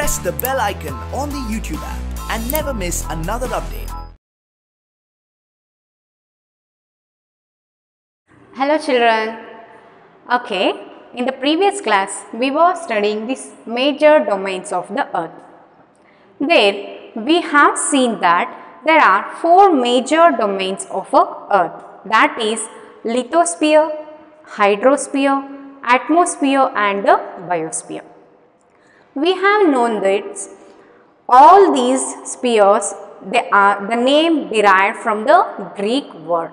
press the bell icon on the YouTube app and never miss another update. Hello children. Okay, in the previous class we were studying these major domains of the earth. There we have seen that there are four major domains of earth, that is lithosphere, hydrosphere, atmosphere and the biosphere. We have known that all these spheres, the name derived from the Greek word,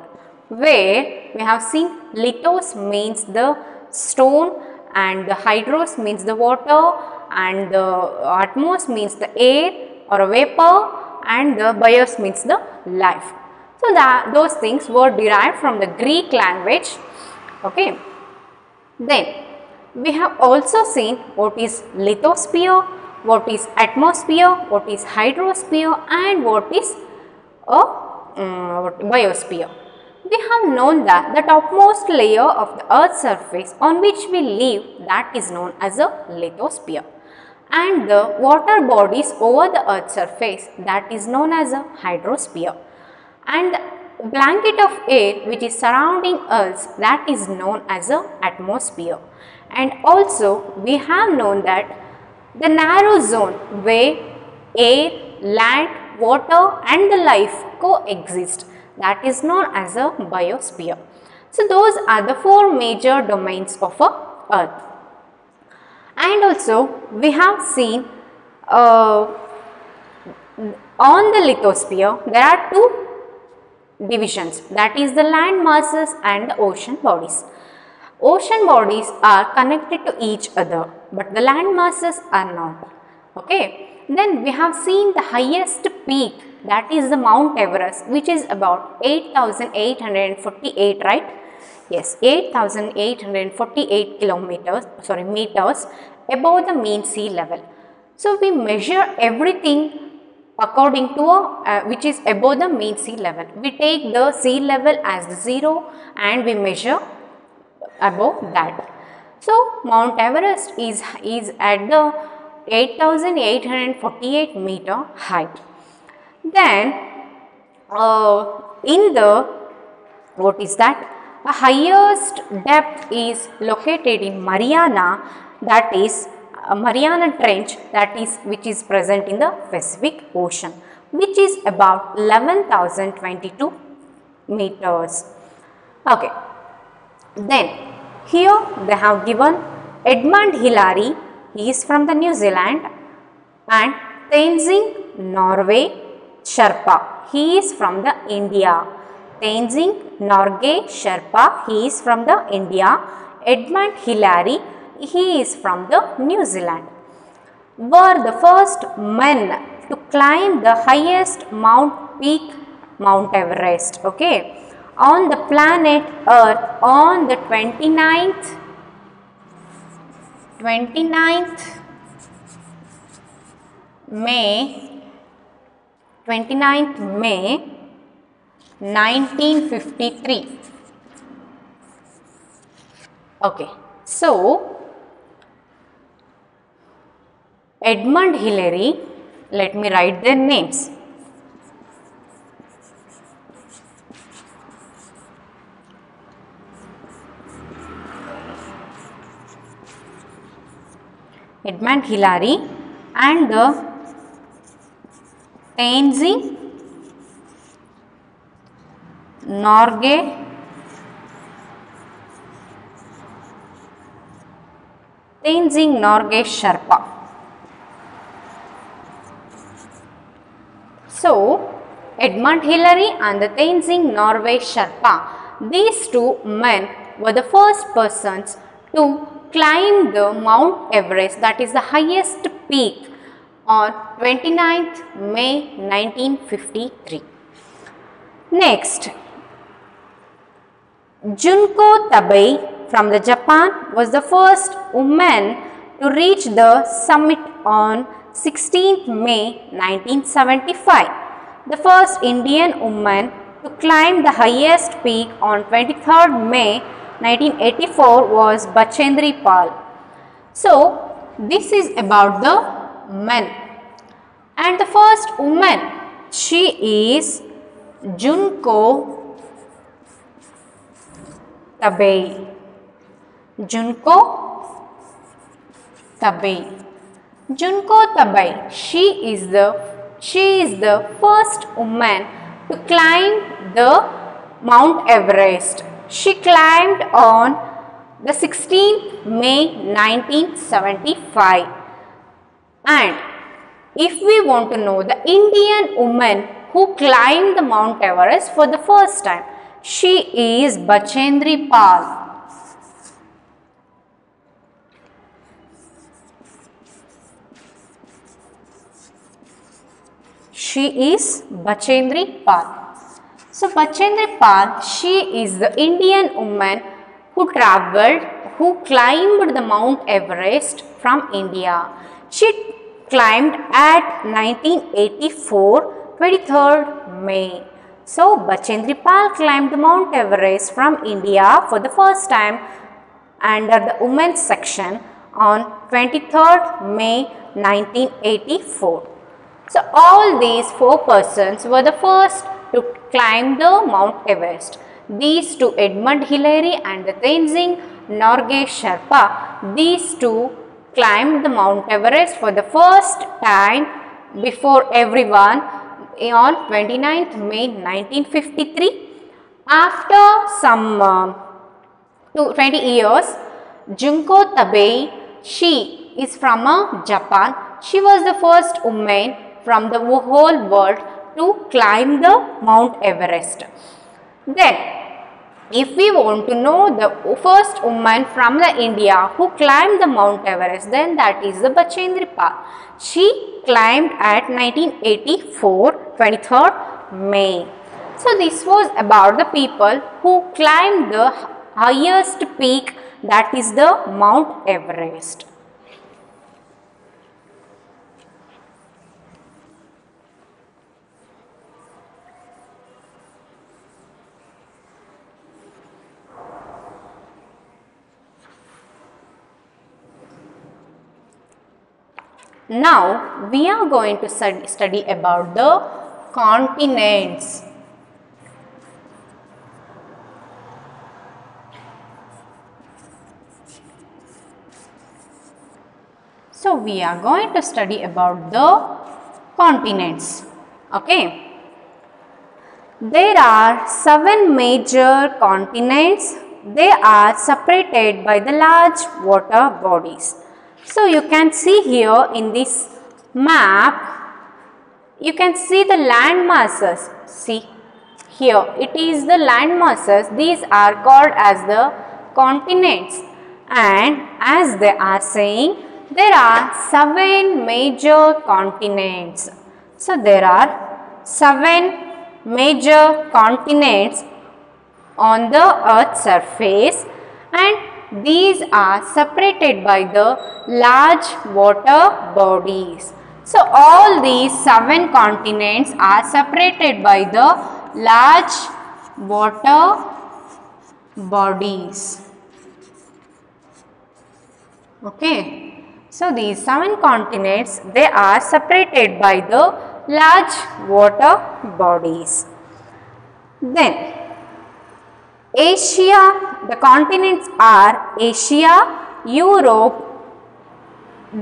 where we have seen lithos means the stone and the hydros means the water and the atmos means the air or a vapor and the bios means the life. So those things were derived from the Greek language. Okay. Then we have also seen what is lithosphere, what is atmosphere, what is hydrosphere and what is a biosphere. We have known that the topmost layer of the earth's surface on which we live, that is known as a lithosphere, and the water bodies over the earth's surface, that is known as a hydrosphere, and the blanket of air which is surrounding us, that is known as a atmosphere. And also we have known that the narrow zone where air, land, water and the life coexist, that is known as a biosphere. So those are the four major domains of earth. And also we have seen on the lithosphere there are two divisions, that is the land masses and the ocean bodies. Ocean bodies are connected to each other, but the land masses are not. Okay. Then we have seen the highest peak, that is the Mount Everest, which is about 8,848, right? Yes, 8,848 meters above the mean sea level. So we measure everything according to which is above the mean sea level. We take the sea level as 0 and we measure above that. So Mount Everest is at the 8,848 meter height. Then in the highest depth is located in Mariana, that is Mariana Trench, which is present in the Pacific Ocean, which is about 11,022 meters. Okay. Then here they have given Edmund Hillary, he is from the New Zealand, and Tenzing Norgay Sherpa, he is from the India. Tenzing Norgay Sherpa, he is from the India. Edmund Hillary, he is from the New Zealand, were the first men to climb the highest peak, Mount Everest. Okay. On the planet Earth on the 29th May 1953. Okay. So Edmund Hillary, let me write their names. Edmund Hillary and the Tenzing Norgay Sherpa. So Edmund Hillary and the Tenzing Norgay Sherpa, these two men were the first persons to climb the Mount Everest, that is the highest peak, on 29th May 1953. Next, Junko Tabei from the Japan was the first woman to reach the summit on 16th May 1975. The first Indian woman to climb the highest peak on 23rd May 1984 was Bachendri Pal. So, this is about the men. And the first woman, she is Junko Tabei. Junko Tabei. Junko Tabei, she is the first woman to climb the Mount Everest. She climbed on the 16th May 1975. And if we want to know the Indian woman who climbed the Mount Everest for the first time, she is Bachendri Pal. She is Bachendri Pal. So Bachendri Pal, she is the Indian woman who climbed the Mount Everest from India. She climbed at 1984, 23rd May. So Bachendri Pal climbed the Mount Everest from India for the first time under the women's section on 23rd May 1984. So all these 4 persons were the first to climb the Mount Everest. These two, Edmund Hillary and Tenzing Norgay Sherpa, these two climbed the Mount Everest for the first time before everyone on 29th May 1953. After some 20 years, Junko Tabei, she is from Japan. She was the first woman from the whole world to climb the Mount Everest. Then, if we want to know the first woman from the India who climbed the Mount Everest, then that is the Bachendri Pal. She climbed at 1984, 23rd May. So this was about the people who climbed the highest peak, that is the Mount Everest. Now we are going to study about the continents. So we are going to study about the continents. Okay. There are 7 major continents. They are separated by the large water bodies. So you can see here in this map, you can see the land masses. See here, it is the land masses. These are called as the continents. And as they are saying, there are 7 major continents. So there are 7 major continents on the earth's surface, and these are separated by the large water bodies. So all these 7 continents are separated by the large water bodies. Okay. So these 7 continents, they are separated by the large water bodies. Then Asia, the continents are Asia, Europe.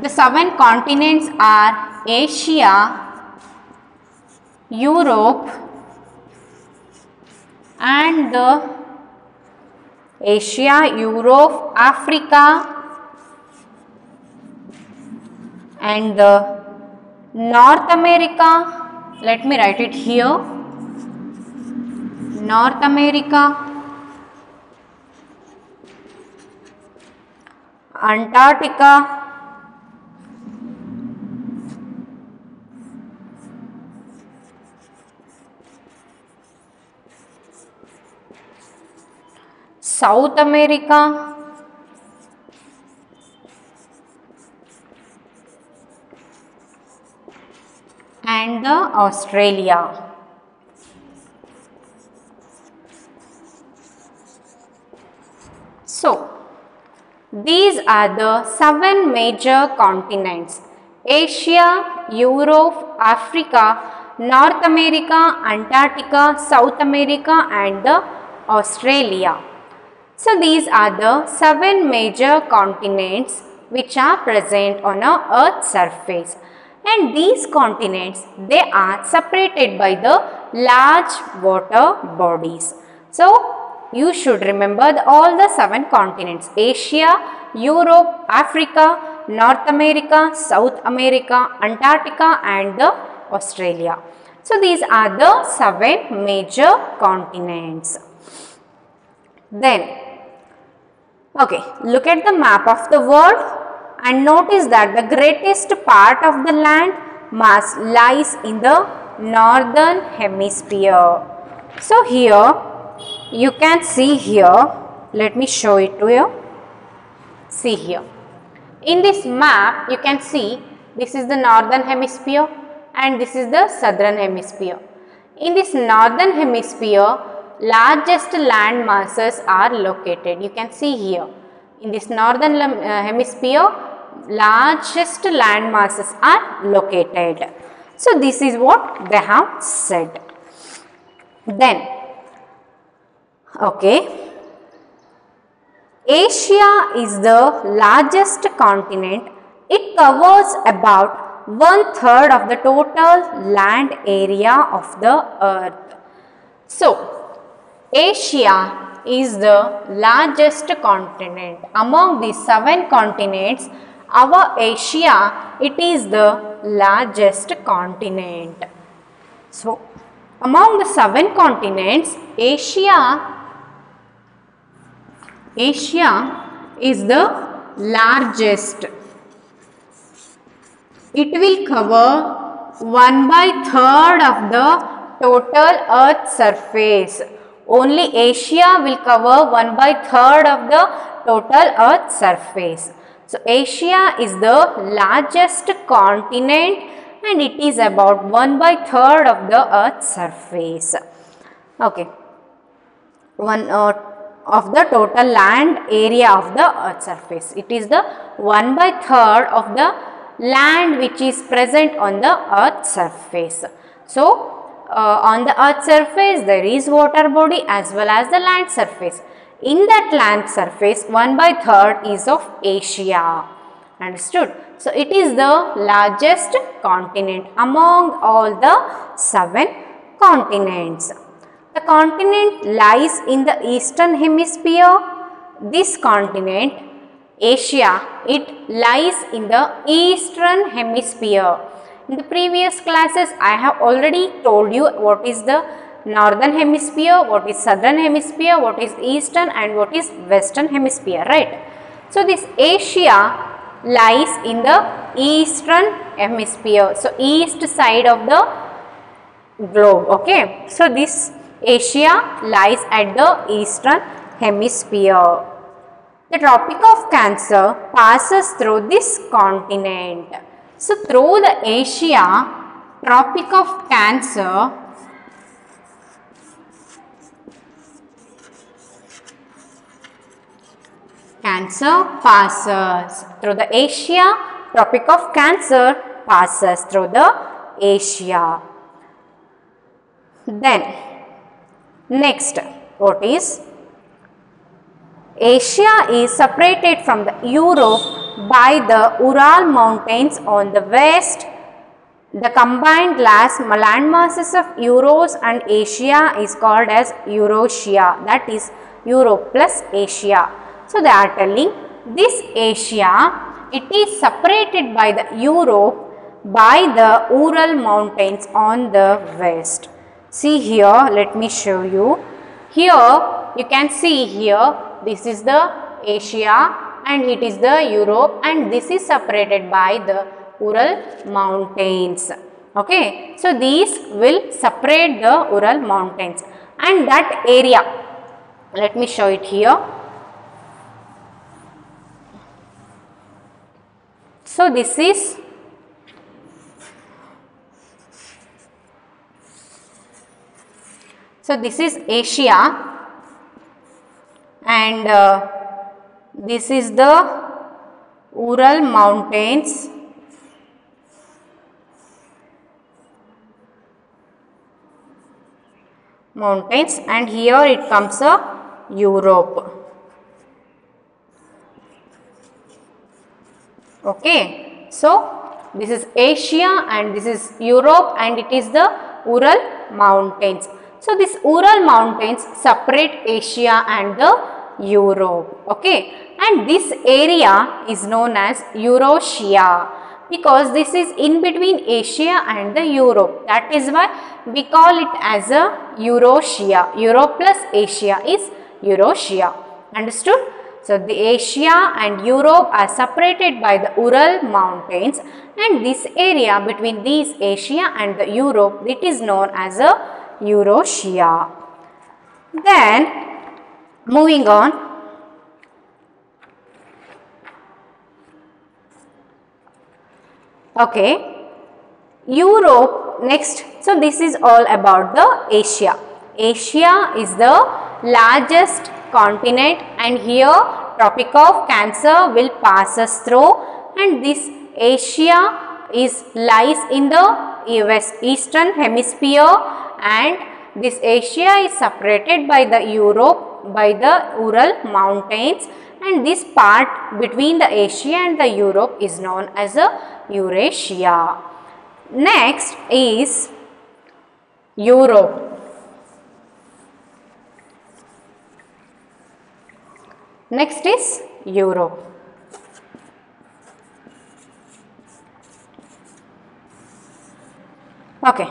The 7 continents are Asia, Europe, and the Asia, Europe, Africa, and the North America. Let me write it here. North America, Antarctica, South America, and the Australia. So these are the 7 major continents: Asia, Europe, Africa, North America, Antarctica, South America and the Australia. So these are the 7 major continents which are present on our Earth's surface, and these continents, they are separated by the large water bodies. So you should remember all the 7 continents: Asia, Europe, Africa, North America, South America, Antarctica and the Australia. So these are the 7 major continents. Then, okay, look at the map of the world and notice that the greatest part of the land mass lies in the northern hemisphere. So here you can see here, let me show it to you. See here. In this map you can see this is the northern hemisphere and this is the southern hemisphere. In this northern hemisphere, largest land masses are located. You can see here. In this northern hemisphere, largest land masses are located. So this is what they have said. Then, okay, Asia is the largest continent. It covers about 1/3 of the total land area of the earth. So, Asia is the largest continent. Among these 7 continents, our Asia, it is the largest continent. So, among the 7 continents, Asia is the largest. It will cover 1/3 of the total earth surface. Only Asia will cover 1/3 of the total earth surface. So Asia is the largest continent and it is about 1/3 of the earth's surface. Okay. Of the total land area of the earth's surface. It is the 1/3 of the land which is present on the earth's surface. So, on the earth's surface there is water body as well as the land surface. In that land surface, 1/3 is of Asia. Understood? So, it is the largest continent among all the 7 continents. The continent lies in the eastern hemisphere. This continent, Asia, it lies in the eastern hemisphere. In the previous classes, I have already told you what is the northern hemisphere, what is southern hemisphere, what is eastern and what is western hemisphere, right? So, this Asia lies in the eastern hemisphere. So, east side of the globe, okay. So, this Asia lies at the eastern hemisphere. The Tropic of Cancer passes through this continent. So, through the Asia, Tropic of Cancer passes through the Asia. Tropic of Cancer passes through the Asia. Then, next, what is? Asia is separated from the Europe by the Ural Mountains on the west. The combined land masses of Euros and Asia is called as Eurasia, that is Europe plus Asia. So, they are telling this Asia, it is separated by the Europe by the Ural Mountains on the west. See here, let me show you. Here you can see here, this is the Asia and it is the Europe and this is separated by the Ural Mountains. Okay. So, these will separate the Ural Mountains and that area, let me show it here. So, this is Asia and this is the Ural Mountains mountains, and here it comes a Europe. Okay, so this is Asia and this is Europe, and it is the Ural mountains. So this Ural mountains separate Asia and the Europe. Okay, and this area is known as Eurasia because this is in between Asia and the Europe. That is why we call it as a Eurasia. Europe plus Asia is Eurasia. Understood? So the Asia and Europe are separated by the Ural mountains, and this area between these Asia and the Europe, it is known as a Eurasia. Then moving on, okay, Europe next. So this is all about the Asia. Asia is the largest continent, and here Tropic of Cancer will pass us through, and this Asia lies in the eastern hemisphere, and this Asia is separated by the Europe by the Ural mountains, and this part between the Asia and the Europe is known as a Eurasia. Next is Europe. Next is Europe. Okay.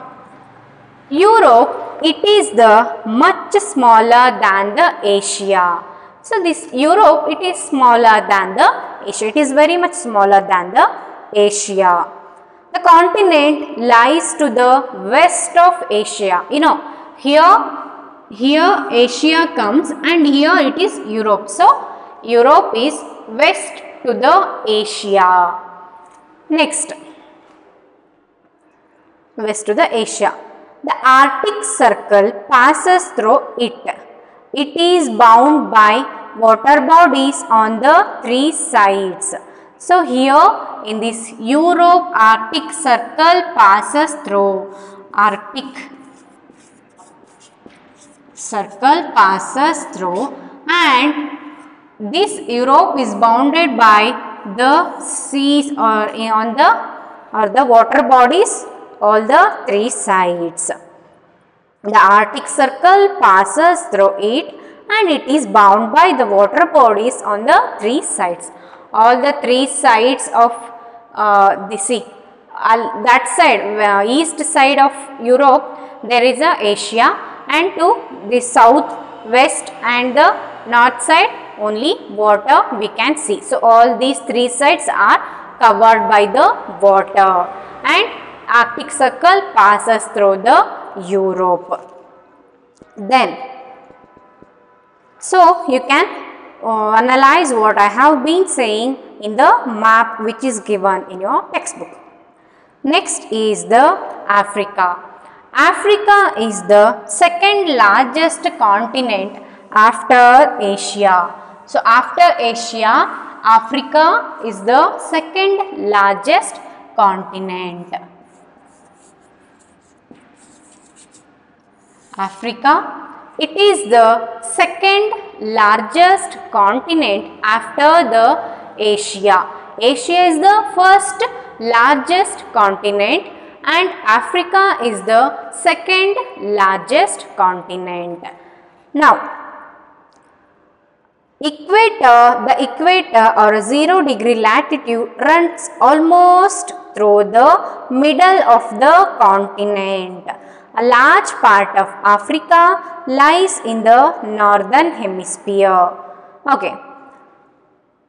Europe, it is the much smaller than the Asia. So this Europe, it is smaller than the Asia. It is very much smaller than the Asia. The continent lies to the west of Asia. You know, here Asia comes and here it is Europe. So Europe is west to the Asia. Next, west to the Asia. The Arctic Circle passes through it. It is bound by water bodies on the three sides. So here in this Europe, Arctic Circle passes through. Arctic Circle passes through, and this Europe is bounded by the seas or the water bodies, all the three sides. The Arctic Circle passes through it, and it is bound by the water bodies on the three sides. All the three sides of the sea. That side, east side of Europe, there is a Asia, and to the south, west and the north side only water we can see. So all these three sides are covered by the water, and Arctic Circle passes through the Europe. Then, so you can analyze what I have been saying in the map which is given in your textbook. Next is the Africa. Africa is the second largest continent after Asia. So after Asia, Africa is the second largest continent. Africa, it is the second largest continent after the Asia. Asia is the first largest continent, and Africa is the second largest continent. Now, the equator or 0° latitude runs almost through the middle of the continent. A large part of Africa lies in the northern hemisphere. Okay.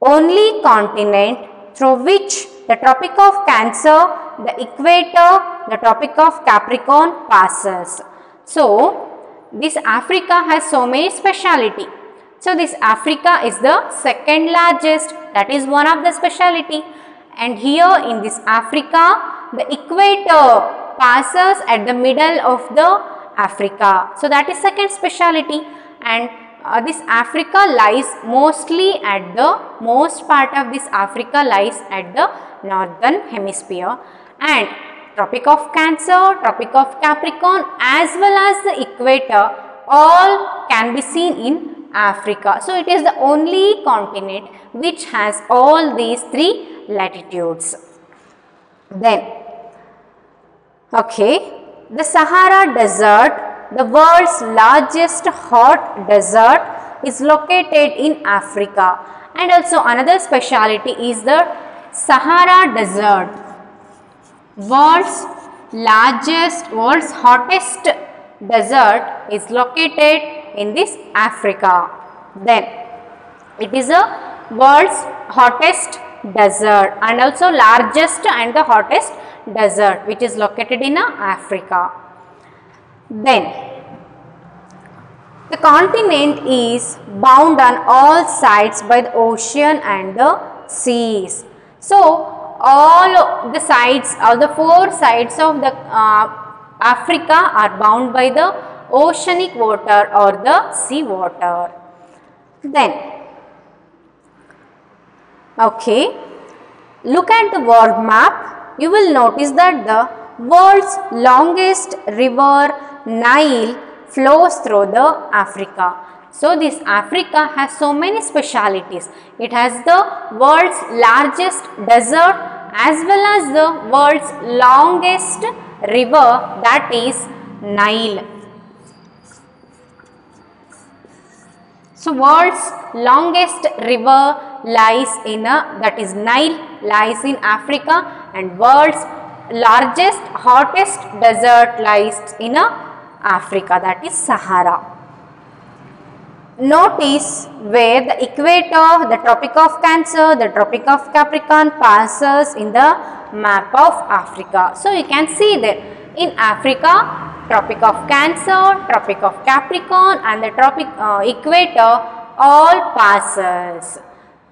Only continent through which the Tropic of Cancer, the equator, the Tropic of Capricorn passes. So, this Africa has so many speciality. So, this Africa is the second largest, that is one of the speciality. And here in this Africa, the equator passes at the middle of the Africa. So, that is second speciality, and this Africa lies mostly at the most part of this Africa lies at the northern hemisphere, and Tropic of Cancer, Tropic of Capricorn as well as the equator all can be seen in Africa. So it is the only continent which has all these three latitudes. Then, okay, the Sahara Desert, the world's largest hot desert, is located in Africa. And also another speciality is the Sahara Desert, world's hottest desert is located in this Africa. Then it is a world's hottest desert and also largest and the hottest desert which is located in Africa. Then the continent is bound on all sides by the ocean and the seas. So all the sides, all the four sides of the Africa are bound by the oceanic water or the sea water. Then, okay, look at the world map. You will notice that the world's longest river, Nile, flows through the Africa. So this Africa has so many specialities. It has the world's largest desert as well as the world's longest river, that is Nile. So world's longest river lies in that is Nile, lies in Africa, and world's largest hottest desert lies in Africa, that is Sahara. Notice where the equator, the Tropic of Cancer, the Tropic of Capricorn passes in the map of Africa. So you can see that in Africa, Tropic of Cancer, Tropic of Capricorn and the Tropic equator all passes.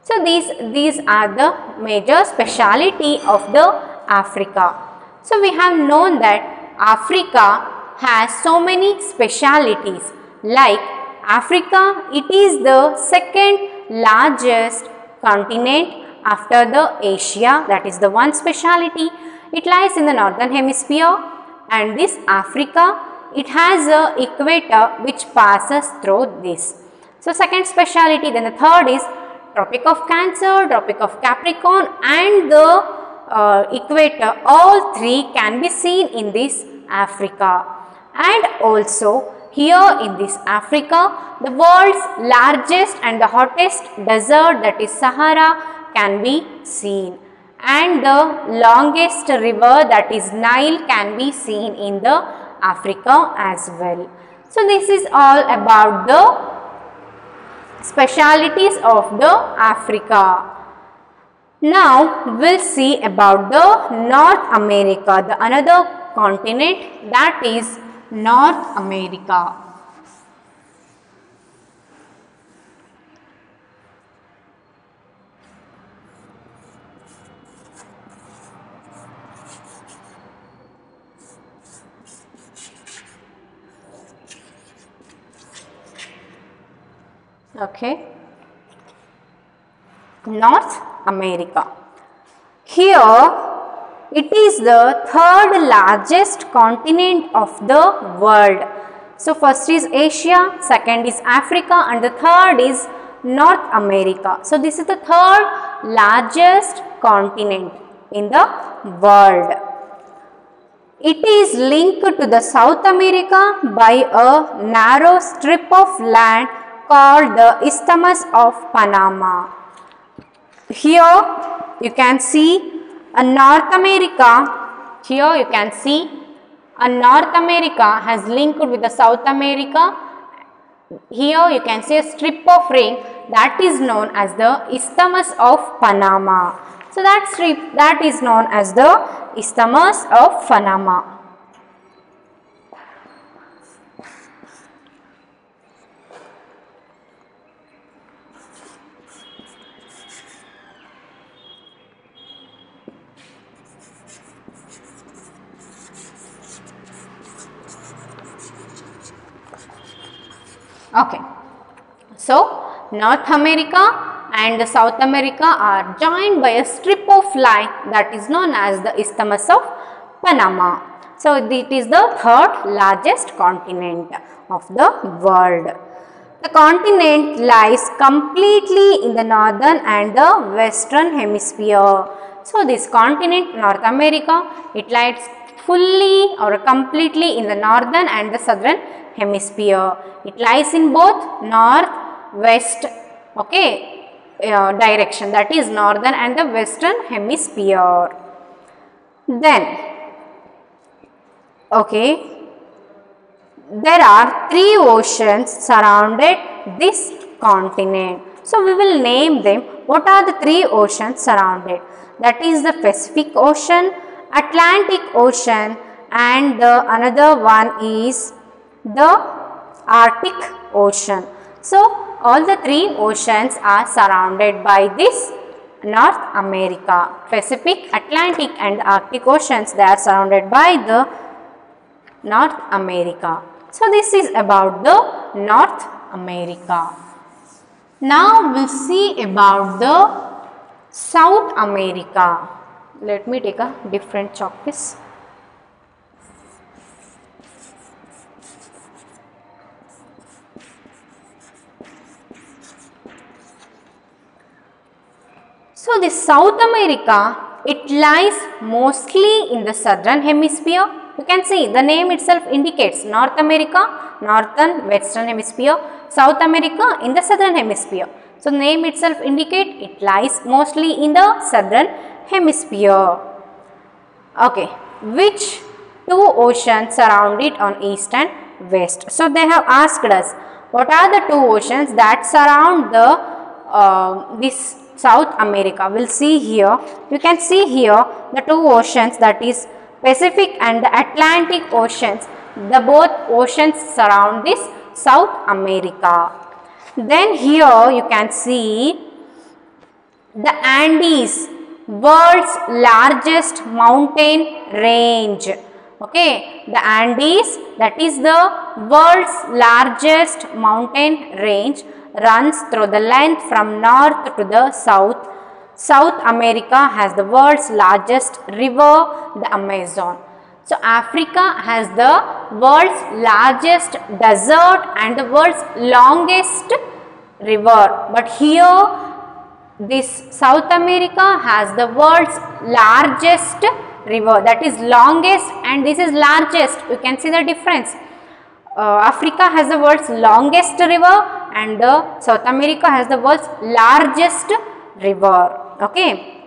So these are the major speciality of the Africa. So we have known that Africa has so many specialities, like Africa, it is the second largest continent after the Asia, that is the one speciality. It lies in the northern hemisphere, and this Africa, it has a equator which passes through this. So second speciality. Then the third is Tropic of Cancer, Tropic of Capricorn and the equator, all three can be seen in this Africa. And also here in this Africa, the world's largest and the hottest desert, that is Sahara, can be seen, and the longest river, that is Nile, can be seen in the Africa as well. So this is all about the specialities of the Africa. Now we'll see about the North America, the another continent, that is North America. Okay, North America. Here it is the third largest continent of the world. So first is Asia, second is Africa and the third is North America. So this is the third largest continent in the world. It is linked to the South America by a narrow strip of land called the Isthmus of Panama. Here you can see North America. Here you can see North America has linked with the South America. Here you can see a strip of ring that is known as the Isthmus of Panama. So that strip, that is known as the Isthmus of Panama. Okay, so North America and South America are joined by a strip of line that is known as the Isthmus of Panama. So it is the third largest continent. of the world. The continent lies completely in the northern and the western hemisphere. So this continent, North America, it lies fully or completely in the northern and the southern hemisphere. It lies in both north, west, okay, direction, that is northern and the western hemisphere. Then, okay, there are three oceans surrounded this continent. So we will name them. What are the three oceans surrounded? That is the Pacific Ocean, Atlantic Ocean, and the another one is the Arctic Ocean. So all the three oceans are surrounded by this North America. Pacific, Atlantic and Arctic Oceans, they are surrounded by the North America. So this is about the North America. Now we'll see about the South America. Let me take a different chalk piece. So this South America, it lies mostly in the southern hemisphere. You can see the name itself indicates North America, northern, western hemisphere, South America in the southern hemisphere. So name itself indicate it lies mostly in the southern hemisphere. Okay, which two oceans surround it on east and west? So they have asked us, what are the two oceans that surround the this South America? We'll see here. You can see here the two oceans, that is Pacific and the Atlantic Oceans. The both oceans surround this South America. Then here you can see the Andes, world's largest mountain range. Okay, the Andes, that is the world's largest mountain range, runs through the length from north to the south. South America has the world's largest river, the Amazon. So Africa has the world's largest desert and the world's longest river. But here this South America has the world's largest river, that is longest, and this is largest. You can see the difference. Africa has the world's longest river and the South America has the world's largest river. Okay,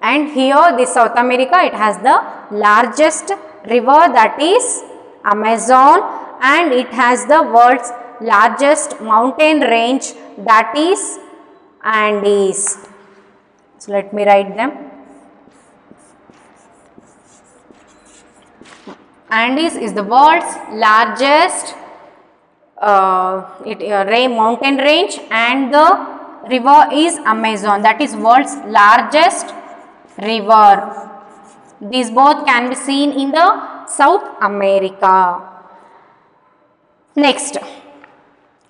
and here this South America, it has the largest river, that is Amazon, and it has the world's largest mountain range, that is Andes. So let me write them. Andes is the world's largest mountain range, and the river is Amazon, that is world's largest river. These both can be seen in the South America. Next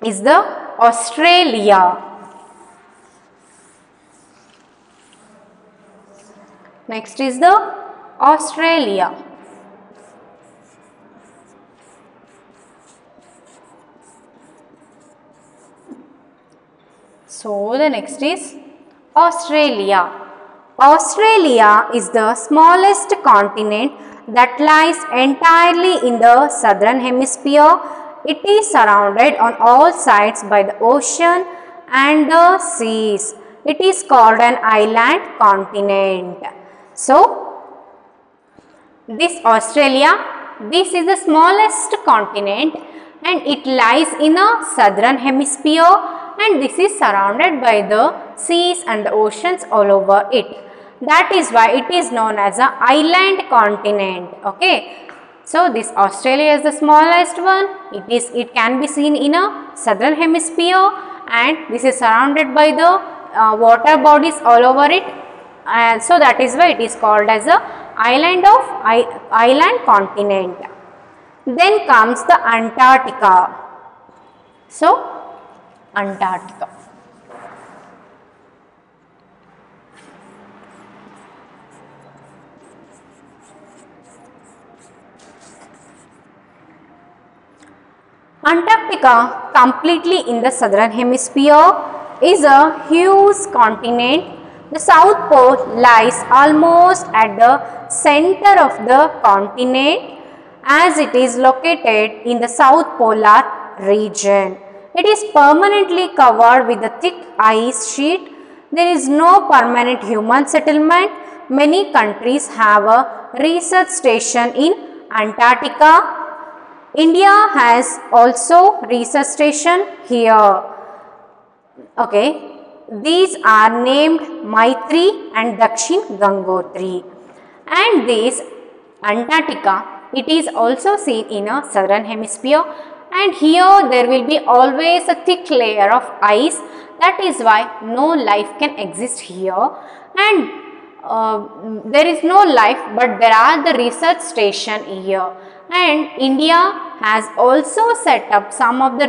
is the Australia. Next is the Australia. So the next is Australia. Australia is the smallest continent that lies entirely in the southern hemisphere. It is surrounded on all sides by the ocean and the seas. It is called an island continent. So this Australia, this is the smallest continent and it lies in a southern hemisphere, and this is surrounded by the seas and the oceans all over it. That is why it is known as an island continent. Okay. So this Australia is the smallest one. It can be seen in a southern hemisphere, and this is surrounded by the water bodies all over it. And so that is why it is called as a island continent. Then comes the Antarctica. So Antarctica. Antarctica, completely in the southern hemisphere, is a huge continent. The South Pole lies almost at the center of the continent as it is located in the South Polar region. It is permanently covered with a thick ice sheet. There is no permanent human settlement. Many countries have a research station in Antarctica. India has also research station here. Okay, these are named Maitri and Dakshin Gangotri. And this Antarctica, it is also seen in a southern hemisphere, and here there will be always a thick layer of ice. That is why no life can exist here, and there is no life, but there are the research station here. And India has also set up some of the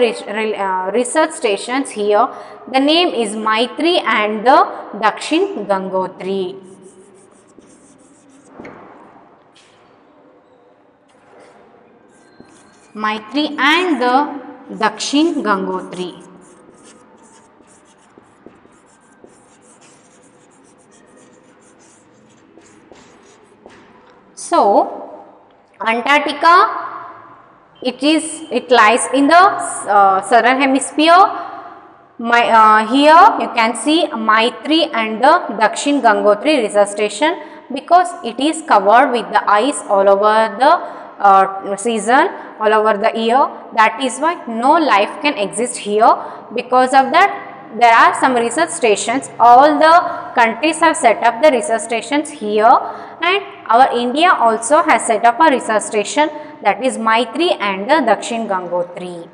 research stations here. The name is Maitri and the Dakshin Gangotri. Maitri and the Dakshin Gangotri. So, Antarctica, it lies in the southern hemisphere. Here you can see Maitri and the Dakshin Gangotri research station, because it is covered with the ice all over the season, all over the year. That is why no life can exist here. Because of that, there are some research stations. All the countries have set up the research stations here, and our India also has set up a research station, that is Maitri and the Dakshin Gangotri.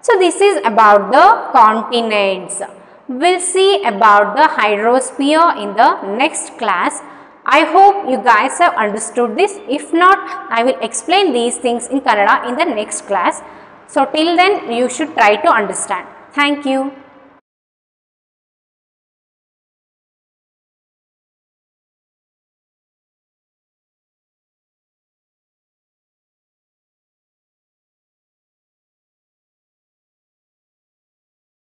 So this is about the continents. We will see about the hydrosphere in the next class. I hope you guys have understood this. If not, I will explain these things in Kannada in the next class. So till then, you should try to understand. Thank you.